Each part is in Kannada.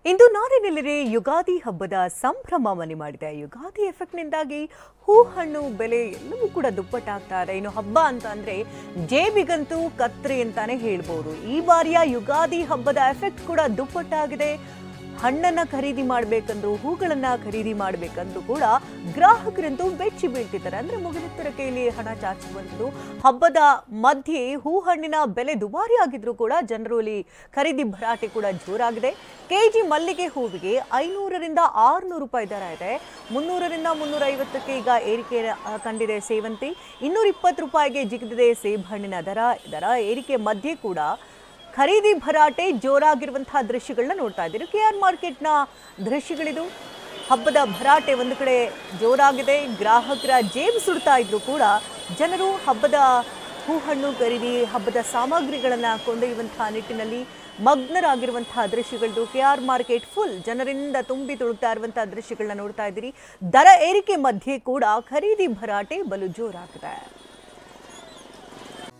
ಇಂದು ನಾಡಿನೆಲ್ಲೆಡೆ ಯುಗಾದಿ ಹಬ್ಬದ ಸಂಭ್ರಮ ಮನೆ ಮಾಡಿದೆ. ಯುಗಾದಿ ಎಫೆಕ್ಟ್ನಿಂದಾಗಿ ಹೂ ಹಣ್ಣು ಬೆಲೆ ಎಲ್ಲವೂ ಕೂಡ ದುಪ್ಪಟ್ಟಾಗ್ತಾ ಇದೆ. ಇನ್ನು ಹಬ್ಬ ಅಂತ ಅಂದ್ರೆ ಜೇಬಿಗಂತೂ ಕತ್ರಿ ಅಂತಾನೆ ಹೇಳ್ಬೋದು. ಈ ಬಾರಿಯ ಯುಗಾದಿ ಹಬ್ಬದ ಎಫೆಕ್ಟ್ ಕೂಡ ದುಪ್ಪಟ್ಟಾಗಿದೆ. ಹಣ್ಣನ್ನ ಖರೀದಿ ಮಾಡಬೇಕಂದ್ರೂ ಹೂಗಳನ್ನ ಖರೀದಿ ಮಾಡಬೇಕಂದ್ರೂ ಕೂಡ ಗ್ರಾಹಕರಂತೂ ಬೆಚ್ಚಿ ಬೀಳ್ತಿದ್ದಾರೆ. ಅಂದ್ರೆ ಮುಗಿಲಿತ್ತರ ಕೈಲಿ ಹಣ ಚಾಚುವಂಥದ್ದು. ಹಬ್ಬದ ಮಧ್ಯೆ ಹೂ ಹಣ್ಣಿನ ಬೆಲೆ ದುಬಾರಿ ಆಗಿದ್ರು ಕೂಡ ಜನರು ಇಲ್ಲಿ ಖರೀದಿ ಭರಾಟೆ ಕೂಡ ಜೋರಾಗಿದೆ. ಕೆಜಿ ಮಲ್ಲಿಗೆ ಹೂವಿಗೆ 500ರಿಂದ 600 ರೂಪಾಯಿ ದರ ಇದೆ. 300ರಿಂದ 350ಕ್ಕೆ ಈಗ ಏರಿಕೆ ಕಂಡಿದೆ ಸೇವಂತಿ. 220 ರೂಪಾಯಿಗೆ ಜಿಗಿದಿದೆ ಸೇಬ್ ಹಣ್ಣಿನ ದರ ಏರಿಕೆ ಮಧ್ಯೆ ಕೂಡ ಖರೀದಿ ಭರಾಟೆ ಜೋರಾಗಿರುವಂತಹ ದೃಶ್ಯಗಳನ್ನ ನೋಡ್ತಾ ಇದ್ದೀರಿ. ಕೆಆರ್ ಮಾರ್ಕೆಟ್ನ ದೃಶ್ಯಗಳಿದು. ಹಬ್ಬದ ಭರಾಟೆ ಒಂದು ಕಡೆ ಜೋರಾಗಿದೆ. ಗ್ರಾಹಕರ ಜೇಬು ಸುಡ್ತಾ ಇದ್ರು ಕೂಡ ಜನರು ಹಬ್ಬದ ಹೂಹಣ್ಣು ಖರೀದಿ ಹಬ್ಬದ ಸಾಮಗ್ರಿಗಳನ್ನು ಕೊಂಡೊಯ್ಯುವಂತಹ ನಿಟ್ಟಿನಲ್ಲಿ ಮಗ್ನರಾಗಿರುವಂತಹ ದೃಶ್ಯಗಳದು. ಕೆಆರ್ ಮಾರ್ಕೆಟ್ ಫುಲ್ ಜನರಿಂದ ತುಂಬಿ ತುಳುಕ್ತಾ ಇರುವಂತಹ ದೃಶ್ಯಗಳನ್ನ ನೋಡ್ತಾ ಇದ್ದೀರಿ. ದರ ಏರಿಕೆ ಮಧ್ಯೆ ಕೂಡ ಖರೀದಿ ಭರಾಟೆ ಬಲು ಜೋರಾಗಿದೆ.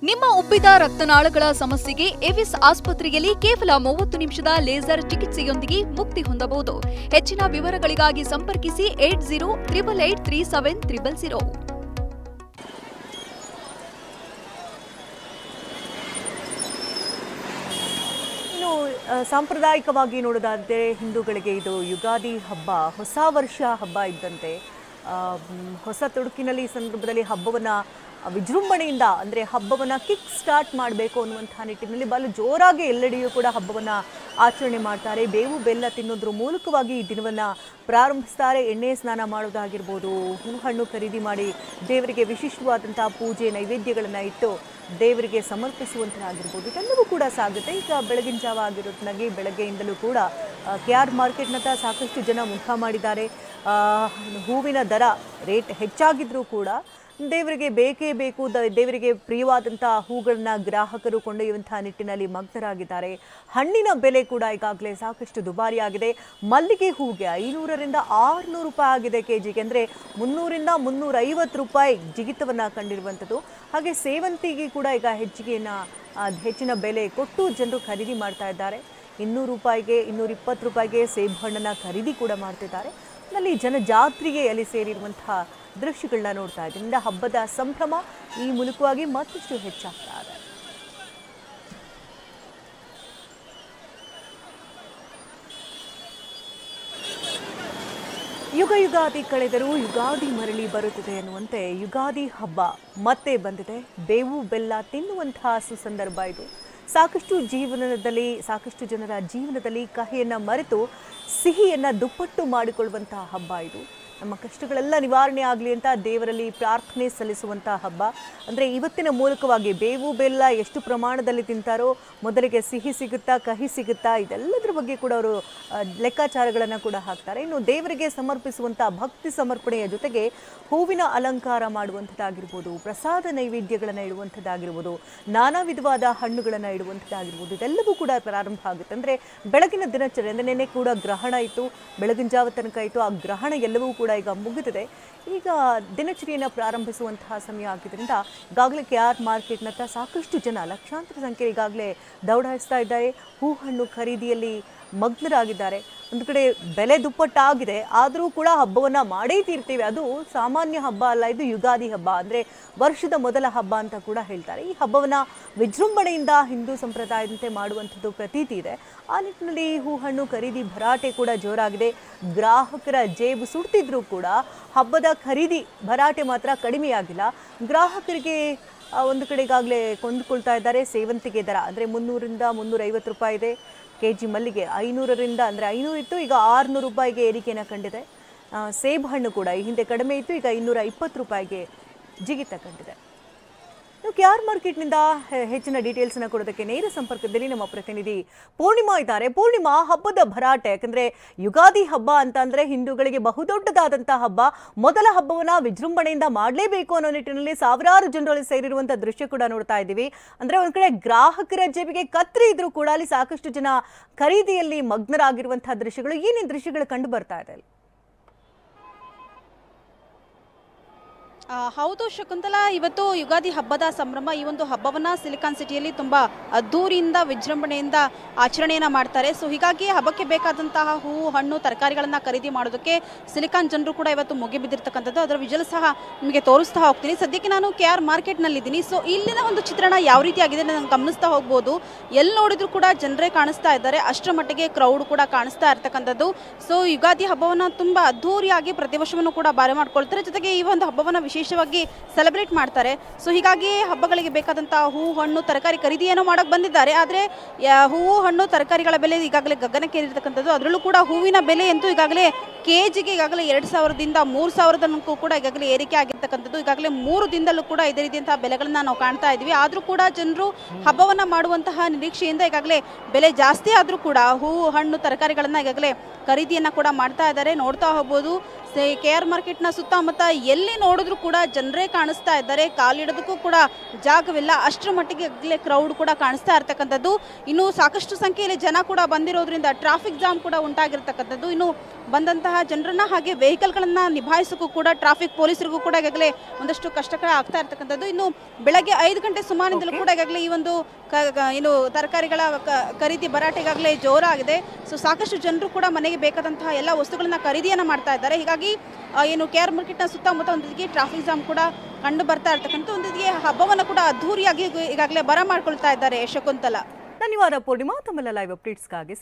ನಿಮ್ಮ ಉಬ್ಬಿದ ರಕ್ತನಾಳಗಳ ಸಮಸ್ಯೆಗೆ ಎವಿಸ್ ಆಸ್ಪತ್ರೆಯಲ್ಲಿ ಕೇವಲ 30 ನಿಮಿಷದ ಲೇಸರ್ ಚಿಕಿತ್ಸೆಯೊಂದಿಗೆ ಮುಕ್ತಿ ಹೊಂದಬಹುದು. ಹೆಚ್ಚಿನ ವಿವರಗಳಿಗಾಗಿ ಸಂಪರ್ಕಿಸಿ 8088837300. ಇನ್ನು ಸಾಂಪ್ರದಾಯಿಕವಾಗಿ ನೋಡೋದಾದರೆ ಹಿಂದೂಗಳಿಗೆ ಇದು ಯುಗಾದಿ ಹಬ್ಬ ಹೊಸ ವರ್ಷ ಹಬ್ಬ ಇದ್ದಂತೆ. ಹೊಸ ತೊಡಕಿನಲ್ಲಿ ಈ ಸಂದರ್ಭದಲ್ಲಿ ಹಬ್ಬವನ್ನು ವಿಜೃಂಭಣೆಯಿಂದ ಅಂದರೆ ಹಬ್ಬವನ್ನು ಕಿಕ್ ಸ್ಟಾರ್ಟ್ ಮಾಡಬೇಕು ಅನ್ನುವಂಥ ನಿಟ್ಟಿನಲ್ಲಿ ಬಲು ಜೋರಾಗಿ ಎಲ್ಲೆಡೆಯೂ ಕೂಡ ಹಬ್ಬವನ್ನು ಆಚರಣೆ ಮಾಡ್ತಾರೆ. ಬೇವು ಬೆಲ್ಲ ತಿನ್ನೋದ್ರ ಮೂಲಕವಾಗಿ ಈ ದಿನವನ್ನು ಪ್ರಾರಂಭಿಸ್ತಾರೆ. ಎಣ್ಣೆ ಸ್ನಾನ ಮಾಡೋದಾಗಿರ್ಬೋದು, ಹೂ ಹಣ್ಣು ಖರೀದಿ ಮಾಡಿ ದೇವರಿಗೆ ವಿಶಿಷ್ಟವಾದಂಥ ಪೂಜೆ ನೈವೇದ್ಯಗಳನ್ನು ಇಟ್ಟು ದೇವರಿಗೆ ಸಮರ್ಪಿಸುವಂಥದ್ದಾಗಿರ್ಬೋದು, ಇದೆಲ್ಲವೂ ಕೂಡ ಸಾಗುತ್ತೆ. ಈಗ ಬೆಳಗಿನ ಜಾವ ಆಗಿರೋದ್ನಾಗಿ ಬೆಳಗ್ಗೆಯಿಂದಲೂ ಕೂಡ ಕೆಆರ್ ಮಾರ್ಕೆಟ್ನತ್ತ ಸಾಕಷ್ಟು ಜನ ಮುಖ ಮಾಡಿದ್ದಾರೆ. ಹೂವಿನ ದರ ರೇಟ್ ಹೆಚ್ಚಾಗಿದ್ರೂ ಕೂಡ ದೇವರಿಗೆ ಬೇಕೇ ಬೇಕು, ದೇವರಿಗೆ ಪ್ರಿಯವಾದಂಥ ಹೂಗಳನ್ನ ಗ್ರಾಹಕರು ಕೊಂಡೊಯ್ಯುವಂಥ ನಿಟ್ಟಿನಲ್ಲಿ ಮಗ್ನರಾಗಿದ್ದಾರೆ. ಹಣ್ಣಿನ ಬೆಲೆ ಕೂಡ ಈಗಾಗಲೇ ಸಾಕಷ್ಟು ದುಬಾರಿಯಾಗಿದೆ. ಮಲ್ಲಿಗೆ ಹೂಗೆ 500ರಿಂದ 600 ರೂಪಾಯಿ ಆಗಿದೆ ಕೆಜಿಗೆ. ಅಂದರೆ 300ರಿಂದ 350 ರೂಪಾಯಿ ಜಿಗಿತವನ್ನು ಕಂಡಿರುವಂಥದ್ದು. ಹಾಗೆ ಸೇವಂತಿಗೆ ಕೂಡ ಈಗ ಹೆಚ್ಚಿನ ಬೆಲೆ ಕೊಟ್ಟು ಜನರು ಖರೀದಿ ಮಾಡ್ತಾ ಇದ್ದಾರೆ. 200 ರೂಪಾಯಿಗೆ 220 ರೂಪಾಯಿಗೆ ಸೇಬು ಹಣ್ಣನ್ನು ಖರೀದಿ ಕೂಡ ಮಾಡ್ತಿದ್ದಾರೆ. ಅಲ್ಲಿ ಜನಜಾತ್ರೆಗೆ ಅಲ್ಲಿ ಸೇರಿರುವಂತಹ ದೃಶ್ಯಗಳನ್ನ ನೋಡ್ತಾ ಇದ್ರಿಂದ ಹಬ್ಬದ ಸಂಭ್ರಮ ಈ ಮೂಲಕವಾಗಿ ಮತ್ತಷ್ಟು ಹೆಚ್ಚಾಗ್ತಾ ಇದೆ. ಯುಗಾದಿ ಕಳೆದರೂ ಯುಗಾದಿ ಮರಳಿ ಬರುತ್ತದೆ ಎನ್ನುವಂತೆ ಯುಗಾದಿ ಹಬ್ಬ ಮತ್ತೆ ಬಂದಿದೆ. ಬೇವು ಬೆಲ್ಲ ತಿನ್ನುವಂತಹ ಸುಸಂದರ್ಭ ಇದು. ಸಾಕಷ್ಟು ಜನರ ಜೀವನದಲ್ಲಿ ಕಹಿಯನ್ನು ಮರೆತು ಸಿಹಿಯನ್ನು ದುಪ್ಪಟ್ಟು ಮಾಡಿಕೊಳ್ಳುವಂತಹ ಹಬ್ಬ ಇದು. ನಮ್ಮ ಕಷ್ಟಗಳೆಲ್ಲ ನಿವಾರಣೆ ಆಗಲಿ ಅಂತ ದೇವರಲ್ಲಿ ಪ್ರಾರ್ಥನೆ ಸಲ್ಲಿಸುವಂತಹ ಹಬ್ಬ. ಅಂದರೆ ಇವತ್ತಿನ ಮೂಲಕವಾಗಿ ಬೇವು ಬೆಲ್ಲ ಎಷ್ಟು ಪ್ರಮಾಣದಲ್ಲಿ ತಿಂತಾರೋ, ಮೊದಲಿಗೆ ಸಿಹಿ ಸಿಗುತ್ತಾ ಕಹಿ ಸಿಗುತ್ತಾ ಇದೆಲ್ಲದರ ಬಗ್ಗೆ ಕೂಡ ಅವರು ಲೆಕ್ಕಾಚಾರಗಳನ್ನು ಕೂಡ ಹಾಕ್ತಾರೆ. ಇನ್ನು ದೇವರಿಗೆ ಸಮರ್ಪಿಸುವಂಥ ಭಕ್ತಿ ಸಮರ್ಪಣೆಯ ಜೊತೆಗೆ ಹೂವಿನ ಅಲಂಕಾರ ಮಾಡುವಂಥದ್ದಾಗಿರ್ಬೋದು, ಪ್ರಸಾದ ನೈವೇದ್ಯಗಳನ್ನು ಇಡುವಂಥದ್ದಾಗಿರ್ಬೋದು, ನಾನಾ ವಿಧವಾದ ಹಣ್ಣುಗಳನ್ನು ಇಡುವಂಥದ್ದಾಗಿರ್ಬೋದು, ಇದೆಲ್ಲವೂ ಕೂಡ ಪ್ರಾರಂಭ ಆಗುತ್ತೆ. ಅಂದರೆ ಬೆಳಗಿನ ದಿನಚರಿ ಅಂದರೆ ನೆನ್ನೆ ಕೂಡ ಗ್ರಹಣ ಇತ್ತು, ಬೆಳಗಿನ ಜಾವ ತನಕ ಇತ್ತು. ಆ ಗ್ರಹಣ ಎಲ್ಲವೂ ಕೂಡ ಈಗ ಮುಗಿದಿದೆ. ಈಗ ದಿನಚರಿಯನ್ನು ಪ್ರಾರಂಭಿಸುವಂತಹ ಸಮಯ ಆಗಿದ್ದರಿಂದ ಈಗಾಗಲೇ ಕೆಆರ್ ಮಾರ್ಕೆಟ್ನತ್ತ ಸಾಕಷ್ಟು ಜನ ಲಕ್ಷಾಂತರ ಸಂಖ್ಯೆ ಈಗಾಗಲೇ ದೌಡಾಯಿಸ್ತಾ ಇದ್ದಾರೆ. ಹೂ ಹಣ್ಣು ಖರೀದಿಯಲ್ಲಿ ಮಗ್ನರಾಗಿದ್ದಾರೆ. ಒಂದು ಕಡೆ ಬೆಲೆ ದುಪ್ಪಟ್ಟಾಗಿದೆ, ಆದರೂ ಕೂಡ ಹಬ್ಬವನ್ನು ಮಾಡೇ ತೀರ್ತೀವಿ. ಅದು ಸಾಮಾನ್ಯ ಹಬ್ಬ ಅಲ್ಲ, ಇದು ಯುಗಾದಿ ಹಬ್ಬ. ಅಂದರೆ ವರ್ಷದ ಮೊದಲ ಹಬ್ಬ ಅಂತ ಕೂಡ ಹೇಳ್ತಾರೆ. ಈ ಹಬ್ಬವನ್ನು ವಿಜೃಂಭಣೆಯಿಂದ ಹಿಂದೂ ಸಂಪ್ರದಾಯದಂತೆ ಮಾಡುವಂಥದ್ದು ಪ್ರತೀತಿ ಇದೆ. ಆ ನಿಟ್ಟಿನಲ್ಲಿ ಹೂ ಹಣ್ಣು ಖರೀದಿ ಭರಾಟೆ ಕೂಡ ಜೋರಾಗಿದೆ. ಗ್ರಾಹಕರ ಜೇಬು ಸುಡ್ತಿದ್ರೂ ಕೂಡ ಹಬ್ಬದ ಖರೀದಿ ಭರಾಟೆ ಮಾತ್ರ ಕಡಿಮೆಯಾಗಿಲ್ಲ. ಗ್ರಾಹಕರಿಗೆ ಒಂದು ಕಡೆ ಈಗಾಗಲೇ ಕೊಂಡುಕೊಳ್ತಾ ಇದ್ದಾರೆ. ಸೇವಂತಿಗೆ ದರ ಅಂದರೆ 300ರಿಂದ 350 ರೂಪಾಯಿ ಇದೆ. ಕೆಜಿ ಮಲ್ಲಿಗೆ 500ರಿಂದ ಅಂದರೆ 500 ಇತ್ತು, ಈಗ 600 ರೂಪಾಯಿಗೆ ಏರಿಕೆಯನ್ನು ಕಂಡಿದೆ. ಸೇಬು ಹಣ್ಣು ಕೂಡ ಈ ಹಿಂದೆ ಕಡಿಮೆ ಇತ್ತು, ಈಗ 220 ರೂಪಾಯಿಗೆ ಜಿಗಿತ ಕಂಡಿದೆ. ಕೆಆರ್ ಮಾರ್ಕೆಟ್ನಿಂದ ಹೆಚ್ಚಿನ ಡೀಟೇಲ್ಸ್ನ ಕೊಡೋದಕ್ಕೆ ನೇರ ಸಂಪರ್ಕದಲ್ಲಿ ನಮ್ಮ ಪ್ರತಿನಿಧಿ ಪೂರ್ಣಿಮಾ ಇದ್ದಾರೆ. ಪೂರ್ಣಿಮಾ, ಹಬ್ಬದ ಭರಾಟೆ, ಯಾಕಂದ್ರೆ ಯುಗಾದಿ ಹಬ್ಬ ಅಂತ ಅಂದ್ರೆ ಹಿಂದೂಗಳಿಗೆ ಬಹುದೊಡ್ಡದಾದಂತಹ ಹಬ್ಬ. ಮೊದಲ ಹಬ್ಬವನ್ನ ವಿಜೃಂಭಣೆಯಿಂದ ಮಾಡಲೇಬೇಕು ಅನ್ನೋ ನಿಟ್ಟಿನಲ್ಲಿ ಸಾವಿರಾರು ಜನರಲ್ಲಿ ಸೇರಿರುವಂತಹ ದೃಶ್ಯ ಕೂಡ ನೋಡ್ತಾ ಇದ್ದೀವಿ. ಅಂದ್ರೆ ಒಂದ್ ಕಡೆ ಗ್ರಾಹಕರ ಜೇಬಿಗೆ ಕತ್ರಿ ಇದ್ರೂ ಕೂಡ ಅಲ್ಲಿ ಸಾಕಷ್ಟು ಜನ ಖರೀದಿಯಲ್ಲಿ ಮಗ್ನರಾಗಿರುವಂತಹ ದೃಶ್ಯಗಳು, ಏನೇನು ದೃಶ್ಯಗಳು ಕಂಡು ಬರ್ತಾ ಇದೆ? ಹೌದು ಶಕುಂತಲಾ, ಇವತ್ತು ಯುಗಾದಿ ಹಬ್ಬದ ಸಂಭ್ರಮ. ಈ ಒಂದು ಹಬ್ಬವನ್ನ ಸಿಲಿಕಾನ್ ಸಿಟಿಯಲ್ಲಿ ತುಂಬಾ ಅದ್ದೂರಿಯಿಂದ ವಿಜೃಂಭಣೆಯಿಂದ ಆಚರಣೆಯನ್ನ ಮಾಡ್ತಾರೆ. ಸೊ ಹೀಗಾಗಿ ಹಬ್ಬಕ್ಕೆ ಬೇಕಾದಂತಹ ಹೂವು ಹಣ್ಣು ತರಕಾರಿಗಳನ್ನ ಖರೀದಿ ಮಾಡೋದಕ್ಕೆ ಸಿಲಿಕಾನ್ ಜನರು ಕೂಡ ಇವತ್ತು ಮುಗಿಬಿದ್ದಿರ್ತಕ್ಕಂಥದ್ದು. ಅದರ ವಿಜುವಲ್ ಸಹ ನಿಮಗೆ ತೋರಿಸ್ತಾ ಹೋಗ್ತೀನಿ. ಸದ್ಯಕ್ಕೆ ನಾನು KR ಮಾರ್ಕೆಟ್ನಲ್ಲಿದ್ದೀನಿ. ಸೊ ಇಲ್ಲಿನ ಒಂದು ಚಿತ್ರಣ ಯಾವ ರೀತಿಯಾಗಿದೆ ನಾನು ಗಮನಿಸ್ತಾ ಹೋಗ್ಬೋದು. ಎಲ್ಲಿ ನೋಡಿದ್ರು ಕೂಡ ಜನರೇ ಕಾಣಿಸ್ತಾ ಇದ್ದಾರೆ, ಅಷ್ಟರ ಮಟ್ಟಿಗೆ ಕ್ರೌಡ್ ಕೂಡ ಕಾಣಿಸ್ತಾ ಇರ್ತಕ್ಕಂಥದ್ದು. ಸೊ ಯುಗಾದಿ ಹಬ್ಬವನ್ನ ತುಂಬಾ ಅದ್ದೂರಿಯಾಗಿ ಪ್ರತಿ ವರ್ಷವನ್ನು ಕೂಡ ಬಾರೆ ಮಾಡ್ಕೊಳ್ತಾರೆ. ಜೊತೆಗೆ ಈ ಒಂದು ಹಬ್ಬವನ್ನ ವಿಶೇಷವಾಗಿ ಸೆಲೆಬ್ರೇಟ್ ಮಾಡ್ತಾರೆ. ಸೊ ಹೀಗಾಗಿ ಹಬ್ಬಗಳಿಗೆ ಬೇಕಾದಂತಹ ಹೂವು ಹಣ್ಣು ತರಕಾರಿ ಖರೀದಿಯನ್ನು ಮಾಡಕ್ಕೆ ಬಂದಿದ್ದಾರೆ. ಆದರೆ ಹೂವು ಹಣ್ಣು ತರಕಾರಿಗಳ ಬೆಲೆ ಈಗಾಗಲೇ ಗಗನಕ್ಕೇರಿರ್ತಕ್ಕಂಥದ್ದು. ಅದರಲ್ಲೂ ಕೂಡ ಹೂವಿನ ಬೆಲೆ ಅಂತೂ ಈಗಾಗಲೇ ಕೆಜಿಗೆ ಈಗಾಗಲೇ 2,000ದಿಂದ 3,000 ತನಕ ಕೂಡ ಈಗಾಗಲೇ ಏರಿಕೆ ಆಗಿರ್ತಕ್ಕಂಥದ್ದು. ಈಗಾಗಲೇ 3 ದಿನದಲ್ಲೂ ಕೂಡ ಇದೇ ರೀತಿಯಂತಹ ಬೆಲೆಗಳನ್ನ ನಾವು ಕಾಣ್ತಾ ಇದ್ವಿ. ಆದರೂ ಕೂಡ ಜನರು ಹಬ್ಬವನ್ನ ಮಾಡುವಂತಹ ನಿರೀಕ್ಷೆಯಿಂದ ಈಗಾಗಲೇ ಬೆಲೆ ಜಾಸ್ತಿ ಆದರೂ ಕೂಡ ಹೂವು ಹಣ್ಣು ತರಕಾರಿಗಳನ್ನ ಈಗಾಗಲೇ ಖರೀದಿಯನ್ನ ಕೂಡ ಮಾಡ್ತಾ ಇದ್ದಾರೆ. ನೋಡ್ತಾ ಹೋಗ್ಬೋದು KR ಮಾರ್ಕೆಟ್ನ ಸುತ್ತಮುತ್ತ ಎಲ್ಲಿ ನೋಡಿದ್ರು ಕೂಡ ಜನರೇ ಕಾಣಿಸ್ತಾ ಇದ್ದಾರೆ. ಕಾಲಿಡೋದಕ್ಕೂ ಕೂಡ ಜಾಗವಿಲ್ಲ, ಅಷ್ಟರ ಮಟ್ಟಿಗೆ ಕ್ರೌಡ್ ಕೂಡ ಕಾಣಿಸ್ತಾ ಇರ್ತಕ್ಕಂಥದ್ದು. ಇನ್ನು ಸಾಕಷ್ಟು ಸಂಖ್ಯೆಯಲ್ಲಿ ಜನ ಕೂಡ ಬಂದಿರೋದ್ರಿಂದ ಟ್ರಾಫಿಕ್ ಜಾಮ್ ಕೂಡ ಉಂಟಾಗಿರ್ತಕ್ಕಂಥದ್ದು. ಇನ್ನು ಬಂದಂತಹ ಜನರನ್ನ ಹಾಗೆ ವೆಹಿಕಲ್ಗಳನ್ನ ನಿಭಾಯಿಸೋಕ್ಕೂ ಕೂಡ ಟ್ರಾಫಿಕ್ ಪೊಲೀಸರಿಗೂ ಕೂಡ ಈಗಾಗಲೇ ಒಂದಷ್ಟು ಕಷ್ಟಕರ ಆಗ್ತಾ ಇರ್ತಕ್ಕಂಥದ್ದು. ಇನ್ನು ಬೆಳಗ್ಗೆ 5 ಗಂಟೆ ಸುಮಾರಿನಿಂದಲೂ ಕೂಡ ಈಗಾಗಲೇ ಈ ಒಂದು ಏನು ತರಕಾರಿಗಳ ಖರೀದಿ ಭರಾಟೆ ಈಗಾಗಲೇ ಜೋರಾಗಿದೆ. ಸೊ ಸಾಕಷ್ಟು ಜನರು ಕೂಡ ಮನೆಗೆ ಬೇಕಾದಂತಹ ಎಲ್ಲ ವಸ್ತುಗಳನ್ನ ಖರೀದಿಯನ್ನ ಮಾಡ್ತಾ ಇದ್ದಾರೆ. ಹೀಗಾಗಿ ಏನು KR ಮಾರ್ಕೆಟ್ನ ಸುತ್ತಮುತ್ತ ಒಂದಿಗೆ ಟ್ರಾಫಿಕ್ ಜಾಮ್ ಕೂಡ ಕಂಡು ಬರ್ತಾ ಇರ್ತಕ್ಕಂಥ ಒಂದಿಗೆ ಹಬ್ಬವನ್ನು ಕೂಡ ಅದ್ದೂರಿಯಾಗಿ ಈಗಾಗಲೇ ಬರ ಮಾಡ್ಕೊಳ್ತಾ ಇದ್ದಾರೆ. ಶಕುಂತಲಾ, ಧನ್ಯವಾದ ಪೂರ್ಣಿಮಾ. ತಮ್ಮೆಲ್ಲ ಲೈವ್ ಅಪ್ಡೇಟ್ಸ್ಗಾಗಿ